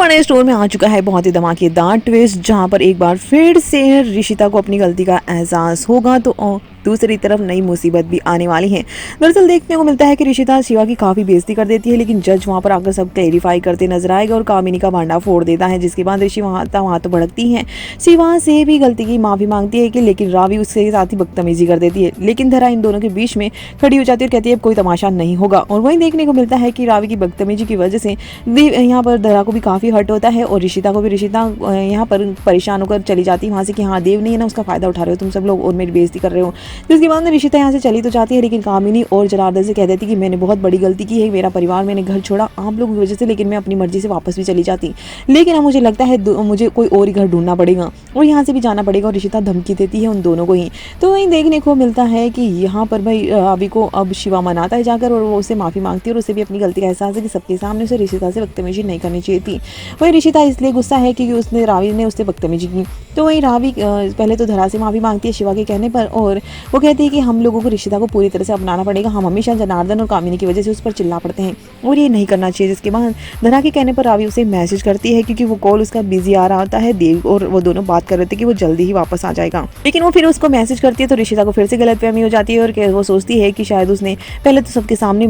बड़े स्टोर में आ चुका है बहुत ही धमाकेदार ट्विस्ट, जहां पर एक बार फिर से ऋषिता को अपनी गलती का एहसास होगा तो दूसरी तरफ नई मुसीबत भी आने वाली है। दरअसल देखने को मिलता है कि ऋषिता शिवा की काफी बेइज्जती कर देती है, लेकिन जज वहां पर आकर सब क्लेरिफाई करते नजर आएगा और कामिनी का भांडा फोड़ देता है, जिसके बाद ऋषि वहां तो भड़कती है। शिवा से भी गलती की माफी मांगती है कि लेकिन रावी उसके साथ ही बदतमीजी कर देती है, लेकिन धरा इन दोनों के बीच में खड़ी हो जाती है और कहती है अब कोई तमाशा नहीं होगा। और वहीं देखने को मिलता है कि रावी की बदतमीजी की वजह से यहाँ पर धरा को भी काफी हर्ट होता है और ऋषिता को भी ऋषिता यहाँ पर परेशान होकर चली जाती है वहां से कि हाँ देव नहीं है ना, उसका फायदा उठा रहे हो तुम सब लोग और मेरी बेइज्जती कर रहे हो। जिसके बाद ऋषिता यहाँ से चली तो जाती है, लेकिन कामिनी और जनार्दन से कह देती कि मैंने बहुत बड़ी गलती की है, मेरा परिवार मैंने घर छोड़ा आप लोगों की वजह से, लेकिन मैं अपनी मर्जी से वापस भी चली जाती, लेकिन अब मुझे लगता है मुझे कोई और ही घर ढूंढना पड़ेगा और यहाँ से भी जाना पड़ेगा। और ऋषिता धमकी देती है उन दोनों को ही। तो वहीं देखने को मिलता है कि यहाँ पर भाई रावी को अब शिवा मनाता है जाकर और वो उससे माफी मांगती है और उसे भी अपनी गलती का एहसास है कि सबके सामने उसे ऋषिता से बदतमीजी नहीं करनी चाहिए थी। वही ऋषिता इसलिए गुस्सा है क्योंकि उसने रावी ने उससे बदतमीजी की। तो वहीं रावी पहले तो धरा से माफी मांगती है शिवा के कहने पर और वो कहती है कि हम लोगों को ऋषिता को पूरी तरह से अपनाना पड़ेगा, हम हमेशा जनार्दन और कामिनी की वजह से उस पर चिल्ला पड़ते हैं और ये नहीं करना चाहिए। जिसके बाद धरा के कहने पर रावी उसे मैसेज करती है क्योंकि वो कॉल उसका बिजी आ रहा होता है, देव और वो दोनों बात कर रहे थे कि वो जल्दी ही वापस आ जाएगा, लेकिन वो फिर उसको मैसेज करती है तो ऋषिता को फिर से गलतफहमी हो जाती है और वो सोचती है कि शायद उसने पहले तो सबके सामने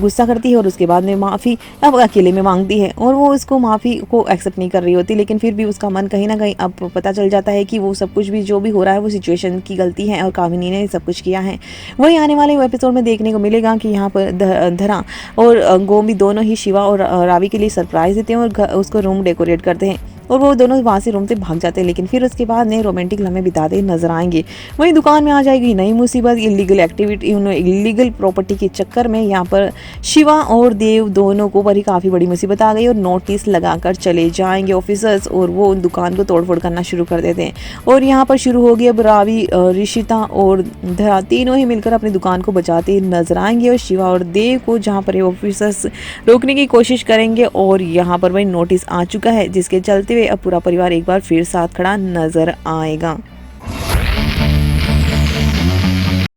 गुस्सा करती है और उसके बाद में माफी अब अकेले में मांगती है और वो उसको माफी को एक्सेप्ट नहीं कर रही होती, लेकिन फिर भी उसका मन कहीं ना कहीं अब पता चल जाता है कि वो सब कुछ भी जो भी हो रहा है वो सिचुएशन की गलती है और कामिनी ने सब कुछ किया है। वही आने वाले एपिसोड में देखने को मिलेगा कि यहाँ पर धरा और गोमी दोनों ही शिवा और रावी के लिए सरप्राइज देते हैं और उसको रूम डेकोरेट करते हैं और वो दोनों वहाँ से रूम से भाग जाते हैं, लेकिन फिर उसके बाद नए रोमांटिक लम्हे बिताते नजर आएंगे। वहीं दुकान में आ जाएगी नई मुसीबत, इलीगल एक्टिविटी इलीगल प्रॉपर्टी के चक्कर में यहाँ पर शिवा और देव दोनों को बड़ी काफ़ी बड़ी मुसीबत आ गई और नोटिस लगाकर चले जाएंगे ऑफिसर्स और वो दुकान को तोड़फोड़ करना शुरू कर देते हैं। और यहाँ पर शुरू होगी अब रावी, ऋषिता और धरा तीनों ही मिलकर अपनी दुकान को बचाते नजर आएंगे और शिवा और देव को जहाँ पर ऑफिसर्स रोकने की कोशिश करेंगे और यहाँ पर वही नोटिस आ चुका है, जिसके चलते अब पूरा परिवार एक बार फिर साथ खड़ा नजर आएगा।